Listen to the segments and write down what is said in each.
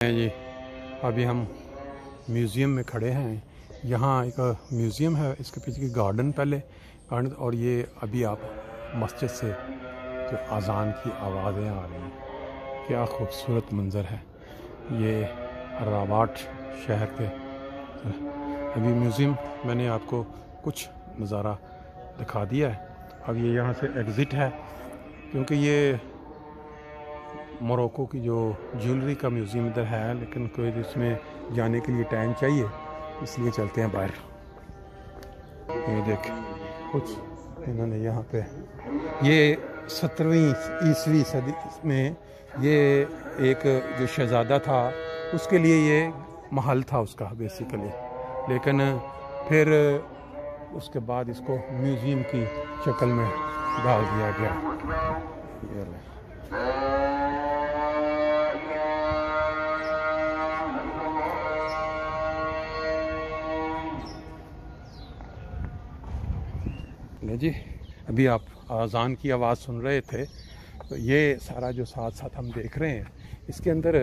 हैं जी। अभी हम म्यूज़ियम में खड़े हैं। यहाँ एक म्यूज़ियम है, इसके पीछे की गार्डन पहले गार्डन, और ये अभी आप मस्जिद से जो अज़ान की आवाज़ें आ रही हैं, क्या खूबसूरत मंज़र है ये रबाट शहर के। अभी म्यूज़ियम मैंने आपको कुछ नज़ारा दिखा दिया है। अब ये यहाँ से एग्ज़िट है, क्योंकि ये मोरक्को की जो ज्वेलरी का म्यूज़ियम इधर है, लेकिन कोई इसमें जाने के लिए टाइम चाहिए, इसलिए चलते हैं बाहर। ये देख कुछ इन्होंने यहाँ पे, ये 17वीं ईस्वी सदी में ये एक जो शहज़ादा था उसके लिए ये महल था उसका बेसिकली, लेकिन फिर उसके बाद इसको म्यूज़ियम की शक्ल में डाल दिया गया। ये जी, अभी आप अज़ान की आवाज़ सुन रहे थे, तो ये सारा जो साथ साथ हम देख रहे हैं, इसके अंदर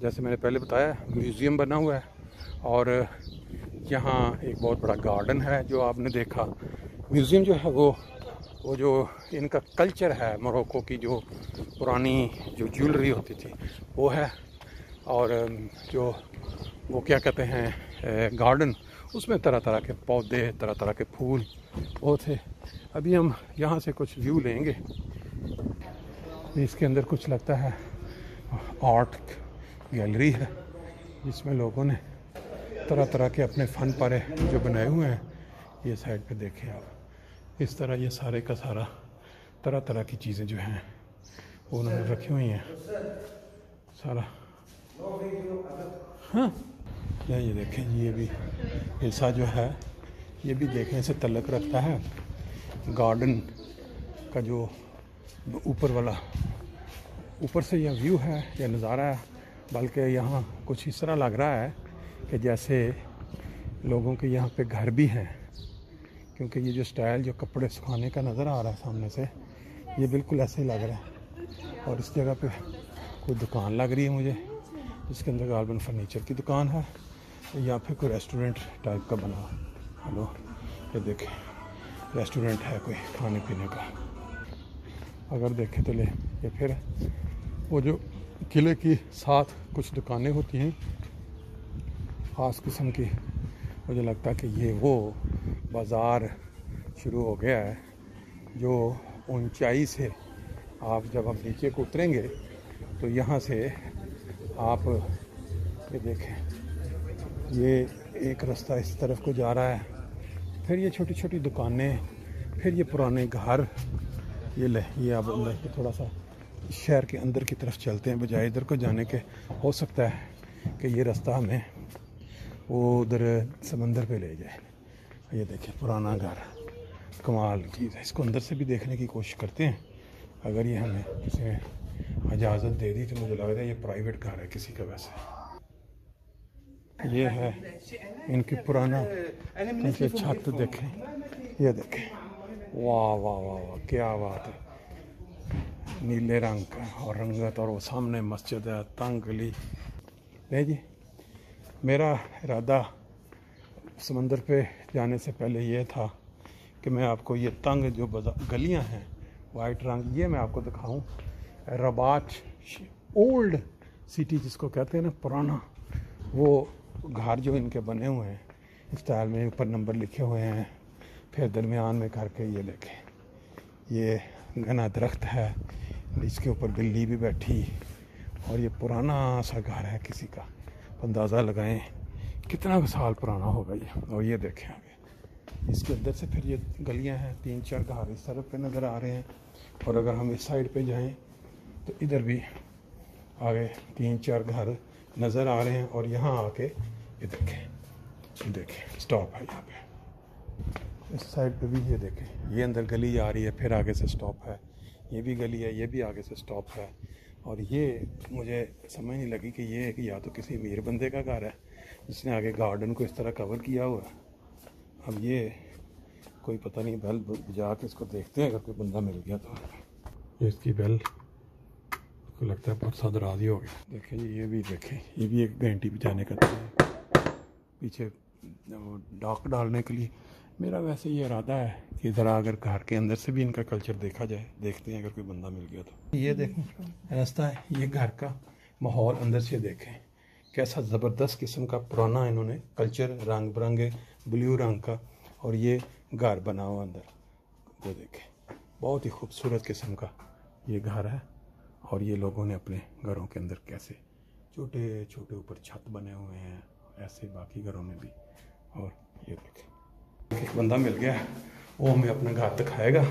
जैसे मैंने पहले बताया म्यूज़ियम बना हुआ है, और यहाँ एक बहुत बड़ा गार्डन है जो आपने देखा। म्यूज़ियम जो है वो जो इनका कल्चर है, मोरक्को की जो पुरानी जो ज्वेलरी होती थी वो है, और जो वो क्या कहते हैं गार्डन, उसमें तरह तरह के पौधे, तरह तरह के फूल वो थे। अभी हम यहाँ से कुछ व्यू लेंगे। इसके अंदर कुछ लगता है आर्ट गैलरी है, जिसमें लोगों ने तरह तरह के अपने फ़न पारे जो बनाए हुए हैं। ये साइड पे देखें आप, इस तरह ये सारे का सारा तरह तरह की चीज़ें जो हैं वो उन्होंने रखी हुई हैं सारा। हाँ, ये देखें, ये भी हिस्सा जो है ये भी देखने से तल्लुक़ रखता है गार्डन का। जो ऊपर वाला, ऊपर से यह व्यू है, यह नज़ारा है, बल्कि यहाँ कुछ इस तरह लग रहा है कि जैसे लोगों के यहाँ पे घर भी हैं, क्योंकि ये जो स्टाइल जो कपड़े सुखाने का नज़र आ रहा है सामने से, ये बिल्कुल ऐसे ही लग रहा है। और इस जगह पे कोई दुकान लग रही है मुझे, जिसके अंदर गार्डन फर्नीचर की दुकान है, या फिर कोई रेस्टोरेंट टाइप का बना। हेलो, ये देखें, रेस्टोरेंट है कोई खाने पीने का। अगर देखें तो ये फिर वो जो किले की साथ कुछ दुकानें होती हैं ख़ास किस्म की, मुझे लगता है कि ये वो बाज़ार शुरू हो गया है जो ऊंचाई से आप जब आप नीचे को उतरेंगे तो यहाँ से आप ये देखें, ये एक रास्ता इस तरफ को जा रहा है, फिर ये छोटी छोटी दुकानें, फिर ये पुराने घर। ये अब अंदर थोड़ा सा शहर के अंदर की तरफ चलते हैं बजाय इधर को जाने के। हो सकता है कि ये रास्ता हमें वो उधर समंदर पे ले जाए। ये देखिए पुराना घर, कमाल चीज़ है। इसको अंदर से भी देखने की कोशिश करते हैं। अगर ये हमें किसी ने इजाज़त दे दी तो मुझे लग रहा है ये प्राइवेट घर है किसी का। वैसे ये है इनकी पुराना इनकी छत देखें, ये देखें, वाह वाह वाह वाह, क्या बात है। नीले रंग का और रंगत, और वो सामने मस्जिद है, तंग गली। नहीं जी, मेरा इरादा समंदर पे जाने से पहले ये था कि मैं आपको ये तंग जो गलियां हैं वाइट रंग, ये मैं आपको दिखाऊं। रबाट ओल्ड सिटी जिसको कहते हैं ना, पुराना वो घर जो इनके बने हुए हैं स्टाइल में, ऊपर नंबर लिखे हुए हैं, फिर दरमियान में करके ये देखें, ये घना दरख्त है, इसके ऊपर बिल्ली भी बैठी, और ये पुराना सा घर है किसी का। अंदाज़ा लगाएं कितना साल पुराना होगा ये। और ये देखें आगे इसके अंदर से फिर ये गलियां हैं, 3-4 घर इस तरफ पे नज़र आ रहे हैं, और अगर हम इस साइड पे जाएं तो इधर भी आगे 3-4 घर नज़र आ रहे हैं। और यहाँ आके ये देखें स्टॉप है यहाँ पे, इस साइड पे भी ये देखें, ये अंदर गली जा रही है, फिर आगे से स्टॉप है, ये भी गली है, ये भी आगे से स्टॉप है। और ये मुझे समझ नहीं लगी कि ये या तो किसी अमीर बंदे का घर है जिसने आगे गार्डन को इस तरह कवर किया हुआ है। अब ये कोई पता नहीं, बेल बजा के इसको देखते हैं, अगर कोई बंदा मिल गया तो। ये इसकी बेल को लगता है बहुत ज़्यादा राजी हो गया। देखें जी, ये भी देखें, ये भी एक घंटी बजाने का है पीछे डॉक डालने के लिए। मेरा वैसे ये इरादा है कि ज़रा अगर घर के अंदर से भी इनका कल्चर देखा जाए, देखते हैं अगर कोई बंदा मिल गया तो। ये देखें रास्ता है, ये घर का माहौल अंदर से देखें कैसा ज़बरदस्त किस्म का पुराना इन्होंने कल्चर, रंग बिरंगे ब्लू रंग का, और ये घर बना हुआ अंदर वो देखें, बहुत ही खूबसूरत किस्म का ये घर है। और ये लोगों ने अपने घरों के अंदर कैसे छोटे छोटे ऊपर छत बने हुए हैं, ऐसे बाकी घरों में भी। और ये देखें, एक बंदा मिल गया है, वो हमें अपना घर दिखाएगा।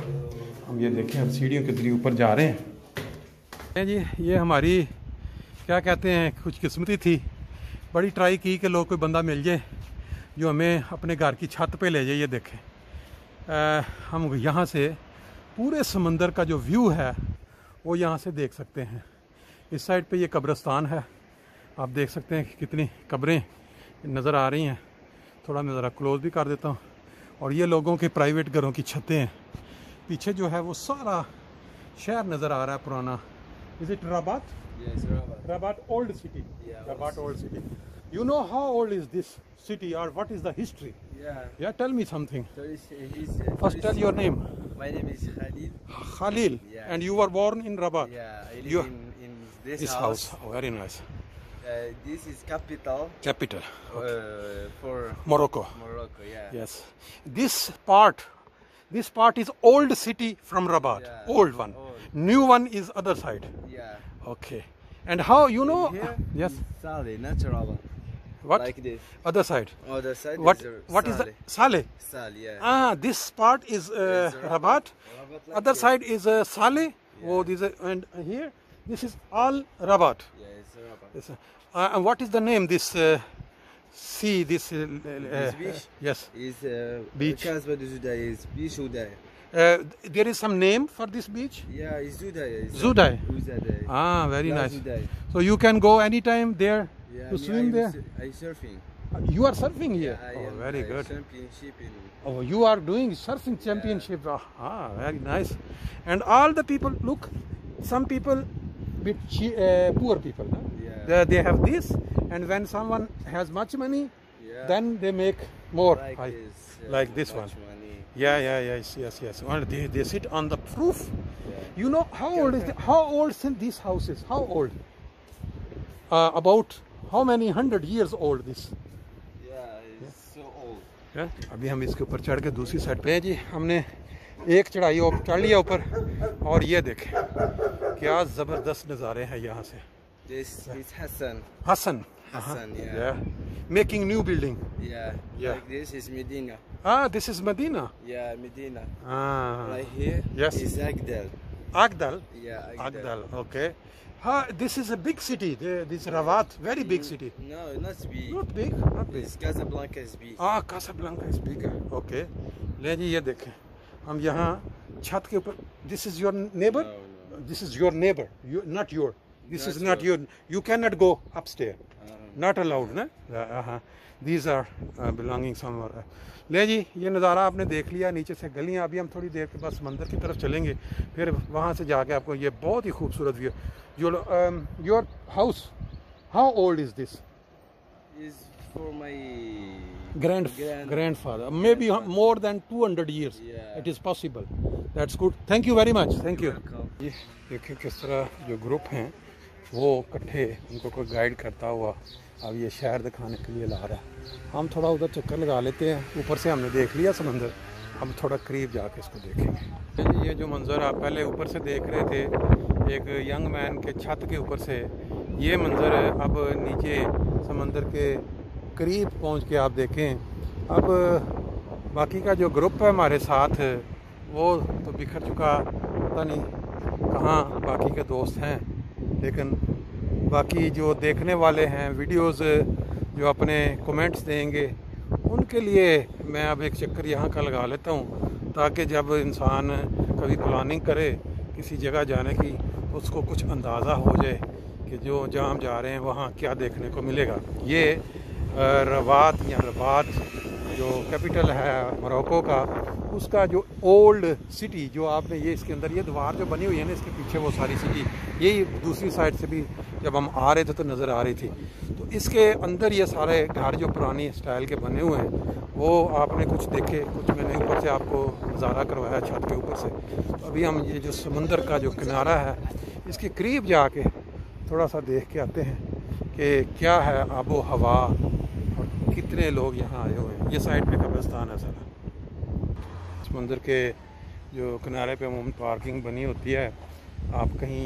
हम ये देखें, हम सीढ़ियों के जरिए ऊपर जा रहे हैं जी। ये हमारी क्या कहते हैं खुशकिस्मती थी, बड़ी ट्राई की कि लोग कोई बंदा मिल जाए जो हमें अपने घर की छत पे ले जाए। ये देखें, हम यहाँ से पूरे समंदर का जो व्यू है वो यहाँ से देख सकते हैं। इस साइड पे ये कब्रिस्तान है, आप देख सकते हैं कि कितनी कब्रें नज़र आ रही हैं। थोड़ा मैं ज़रा क्लोज भी कर देता हूँ। और ये लोगों के प्राइवेट घरों की छतें हैं। पीछे जो है वो सारा शहर नज़र आ रहा है पुराना। Is it Rabat? Yes, Rabat. Rabat old city. Yeah, Rabat old city. You know how old is this city, or what is the history? Yeah. Yeah, tell me something. So First tell your name. My name is Khalid. Khalil. Yeah. And you were born in Rabat. Yeah, I live You- in this This house. Oh, very nice. This is capital Capital. for Morocco. Morocco. Yeah. Yes. This part is old city from Rabat. Yeah. Old one. Old. New one is other side. Yeah. Okay. And how you know? Here Yes. is Saleh, not Rabat. What? Like this. Other side. Other side What? is What is Saleh. the Saleh? Saleh, yeah. Ah, this part is Rabat. Rabat. Rabat like Other this. side is Saleh. Yeah. Oh, this is, and here this is all Rabat. Yeah, it's Rabat. Yes. And what is the name? This sea. This. beach? Yes. Is Beach. Kasbah Zudaya is beach Zudaya. There is some name for this beach. Yeah, it's Zudaya. Zudaya. Zudaya. Ah, very La nice. Zudaya. So you can go anytime there Yeah, to me, swim there. I surfing. You are surfing here. Yeah, I Oh, am very good. championship in. Oh, you are doing surfing championship. Ah, very nice. And all the people, look, some people, bit poor people, huh? Yeah. They have this, and when someone has much money, Yeah. then they make more. Like I- this. like this one. much money. Yes. And they sit on the roof. Yeah. You know how old is how old since this house is? How old? About how many 100 years old this? Yeah, it's so old. है? अभी हम इसके ऊपर चढ़ के दूसरी side पे हैं जी। हमने एक चढ़ाई चढ़ लिया ऊपर, और ये देखें क्या ज़बरदस्त नज़ारे हैं यहाँ से। This is Hassan. Hassan. Hassan, yeah. Yeah. Making new building. Yeah. Yeah. Like this is Medina. Ah, this is Medina. Yeah, Medina. Ah. Right here Yes. is Agdal. Agdal. Yeah, Agdal. Agdal. Okay. This is a big city. This Rabat, very big city. No, not big. Not big. Not big. It's Casablanca is big. Ah, Casablanca is big. Okay. ले जी ये देखें, हम यहाँ छत के ऊपर. This is your neighbor. No. This is your neighbor. Not your. This is not yours. your. You cannot go upstairs. Not allowed, ना? These are belonging somewhere. ले जी ये नज़ारा आपने देख लिया, नीचे से गलियाँ। अभी हम थोड़ी देर के बाद समंदर की तरफ चलेंगे, फिर वहाँ से जाके आपको ये बहुत ही खूबसूरत view. Your house, how old is this? Is for my Grandfather, maybe more than 200 years. Yeah. It is possible. That's good. Thank you very much. Thank you. welcome. ये देखिए किस तरह जो ग्रुप हैं वो इकट्ठे, उनको कोई गाइड करता हुआ अब ये शहर दिखाने के लिए ला रहा है। हम थोड़ा उधर चक्कर लगा लेते हैं। ऊपर से हमने देख लिया समंदर, हम थोड़ा करीब जाके इसको देखेंगे। ये जो मंज़र आप पहले ऊपर से देख रहे थे, एक यंग मैन के छत के ऊपर से, ये मंज़र अब नीचे समंदर के करीब पहुंच के आप देखें। अब बाकी का जो ग्रुप है हमारे साथ, वो तो बिखर चुका, पता नहीं कहाँ बाकी के दोस्त हैं। लेकिन बाकी जो देखने वाले हैं वीडियोस, जो अपने कमेंट्स देंगे, उनके लिए मैं अब एक चक्कर यहाँ का लगा लेता हूँ, ताकि जब इंसान कभी प्लानिंग करे किसी जगह जाने की, उसको कुछ अंदाज़ा हो जाए कि जो जहाँ हम जा रहे हैं वहाँ क्या देखने को मिलेगा। ये रबात या रबात जो कैपिटल है मोरक्को का, उसका जो ओल्ड सिटी जो आपने ये इसके अंदर ये दीवार जो बनी हुई है ना, इसके पीछे वो सारी सिटी, यही दूसरी साइड से भी जब हम आ रहे थे तो नज़र आ रही थी। तो इसके अंदर ये सारे घर जो पुरानी स्टाइल के बने हुए हैं वो आपने कुछ देखे, कुछ मैंने ऊपर से आपको नज़ारा करवाया छत के ऊपर से। तो अभी हम ये जो समंदर का जो किनारा है इसके करीब जाके थोड़ा सा देख के आते हैं कि क्या है आबो हवा और कितने लोग यहाँ आए हुए हैं। ये साइड पे कब्रिस्तान है सारा। समंदर के जो किनारे पे अमूमन पार्किंग बनी होती है, आप कहीं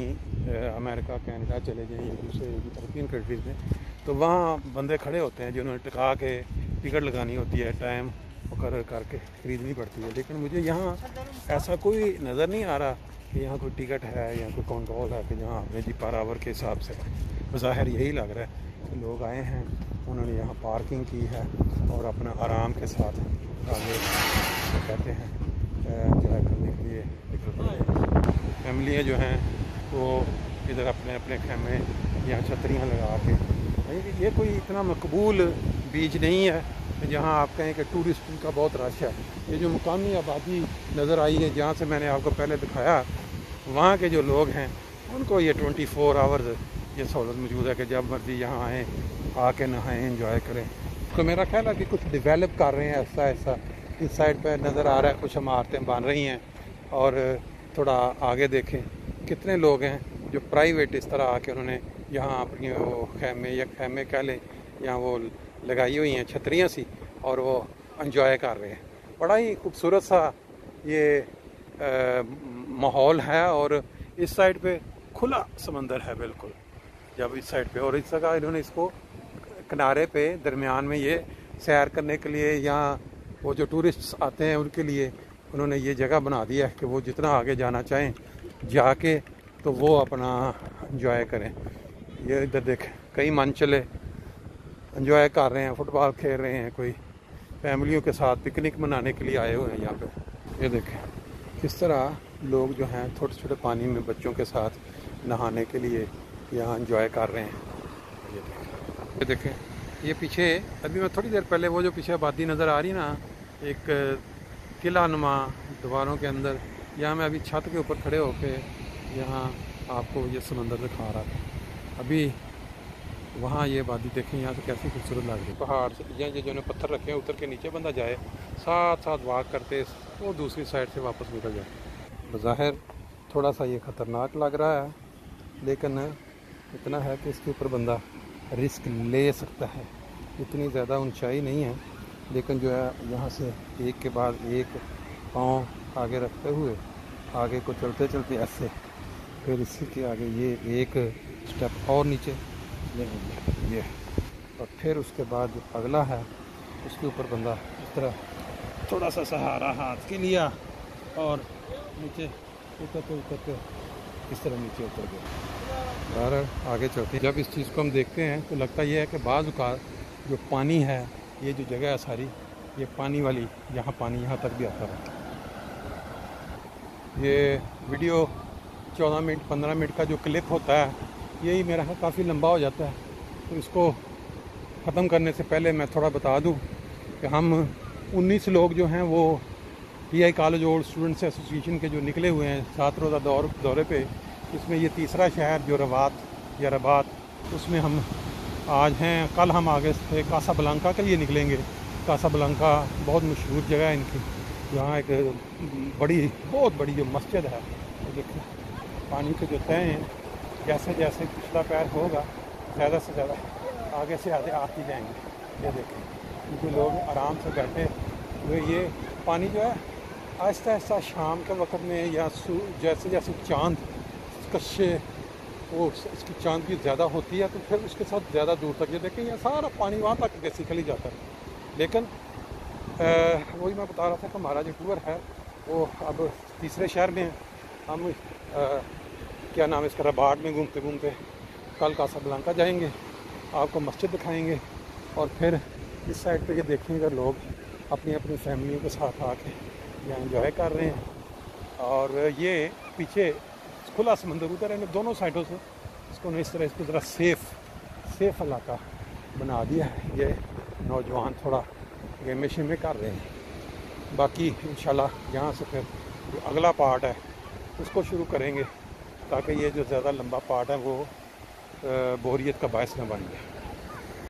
अमेरिका कनाडा चले जाएँ या दूसरे यूरोपियन कंट्रीज़ में, तो वहाँ बंदे खड़े होते हैं जिन्होंने टिका के टिकट लगानी होती है, टाइम मुकर्रर करके ख़रीदनी पड़ती है। लेकिन मुझे यहाँ ऐसा कोई नज़र नहीं आ रहा कि यहाँ कोई टिकट है या कोई कंट्रोल है कि जहाँ आपने जी पर आवर के हिसाब से। ज़ाहिर यही लग रहा है कि लोग आए हैं, उन्होंने यहाँ पार्किंग की है और अपना आराम के साथ आगे कहते हैं एंजॉय करने के लिए निकलते हैं। फैमिलियाँ जो हैं वो इधर अपने अपने खेमे या छतरियाँ लगा के, ये कोई इतना मकबूल बीच नहीं है जहाँ आप कहें कि टूरिस्ट का बहुत रश है। ये जो मुकामी आबादी नज़र आई है जहाँ से मैंने आपको पहले दिखाया, वहाँ के जो लोग हैं उनको ये 24 आवर्स ये सहूलत मौजूद है कि जब मर्ज़ी यहाँ आएँ, आके नहाएं, एंजॉय करें। तो मेरा ख्याल है कि कुछ डेवलप कर रहे हैं ऐसा ऐसा। इस साइड पे नज़र आ रहा है कुछ इमारतें बन रही हैं, और थोड़ा आगे देखें कितने लोग हैं जो प्राइवेट इस तरह आके उन्होंने यहाँ अपनी वो खैमे या खैमे कह लें, यहाँ वो लगाई हुई हैं छतरियाँ सी, और वो एंजॉय कर रहे हैं। बड़ा ही खूबसूरत सा ये माहौल है। और इस साइड पे खुला समंदर है बिल्कुल, जब इस साइड पे, और इस जगह इन्होंने इसको किनारे पे दरमियान में ये सैर करने के लिए, यहाँ वो जो टूरिस्ट आते हैं उनके लिए उन्होंने ये जगह बना दिया है कि वो जितना आगे जाना चाहें जाके तो वो अपना एंजॉय करें। ये इधर देखें कई मन चले एंजॉय कर रहे हैं, फुटबॉल खेल रहे हैं, कोई फैमिलियों के साथ पिकनिक मनाने के लिए आए हुए हैं यहाँ पे। ये देखें किस तरह लोग जो हैं छोटे छोटे पानी में बच्चों के साथ नहाने के लिए यहाँ एंजॉय कर रहे हैं। ये देखें ये पीछे अभी मैं थोड़ी देर पहले वो जो पीछे आबादी नज़र आ रही ना, एक किला नुमा दीवारों के अंदर, यहाँ मैं अभी छत के ऊपर खड़े होके यहाँ आपको ये समंदर दिखा रहा था। अभी वहाँ ये आबादी देखें यहाँ से कैसी खूबसूरत लग रही है। पहाड़ से यहाँ ये जो पत्थर रखे हैं उतर के नीचे बंदा जाए, साथ साथ वॉक करते वो दूसरी साइड से वापस निकल जाए। बज़ाहिर थोड़ा सा ये ख़तरनाक लग रहा है, लेकिन इतना है कि इसके ऊपर बंदा रिस्क ले सकता है। इतनी ज़्यादा ऊंचाई नहीं है, लेकिन जो है यहाँ से एक के बाद एक पाँव आगे रखते हुए आगे को चलते चलते ऐसे, फिर इसी के आगे ये एक स्टेप और नीचे ये, और फिर उसके बाद जो अगला है उसके ऊपर बंदा इस तरह थोड़ा सा सहारा हाथ के लिया और नीचे उतरते इस तरह नीचे उतर गया। बहरहाल आगे चलते, जब इस चीज़ को हम देखते हैं तो लगता यह है कि बाज़ औक़ात जो पानी है, ये जो जगह है सारी ये पानी वाली, यहाँ पानी यहाँ तक भी आता है। ये वीडियो 14 मिनट 15 मिनट का जो क्लिप होता है, यही मेरा काफ़ी लंबा हो जाता है। तो इसको ख़त्म करने से पहले मैं थोड़ा बता दूं कि हम 19 लोग जो हैं वो PI college old students association के जो निकले हुए हैं 7 रोज़ा दौरे पे। इसमें ये तीसरा शहर जो रबात, उसमें हम आज हैं। कल हम आगे से कासाब्लांका के लिए निकलेंगे। कासाब्लांका बहुत मशहूर जगह है इनकी, यहाँ एक बहुत बड़ी जो मस्जिद है। तो देखिए पानी के जो तय हैं, जैसे जैसे पिछला पैर होगा ज़्यादा से ज़्यादा आगे से आगे आते जाएंगे। ये देखें क्योंकि लोग आराम से बैठे हुए, ये पानी जो है आहिस्ता आहिस्ता शाम के वक्त में या जैसे जैसे चाँद कश्शे वो इसकी चाँद भी ज़्यादा होती है तो फिर उसके साथ ज़्यादा दूर तक, ये देखें ये सारा पानी वहाँ तक बेसिकली जाता है। लेकिन वही मैं बता रहा था कि हमारा जो टूर है वो अब तीसरे शहर में हम क्या नाम है इसका, रबात में घूमते घूमते कल कासाब्लांका जाएंगे, आपको मस्जिद दिखाएंगे, और फिर इस साइड पे ये देखेंगे लोग अपनी अपनी फैमिलियों के साथ आके यहाँ एंजॉय कर रहे हैं। और ये पीछे खुला समंदर उधर है, दोनों साइडों से इसको इसको ज़रा सेफ़ इलाका बना दिया है। ये नौजवान थोड़ा गेमें शेमें कर रहे हैं। बाकी इंशाल्लाह यहाँ से फिर जो अगला पार्ट है उसको शुरू करेंगे, ताकि ये जो ज़्यादा लंबा पार्ट है वो बोरियत का बायस न बन जाए।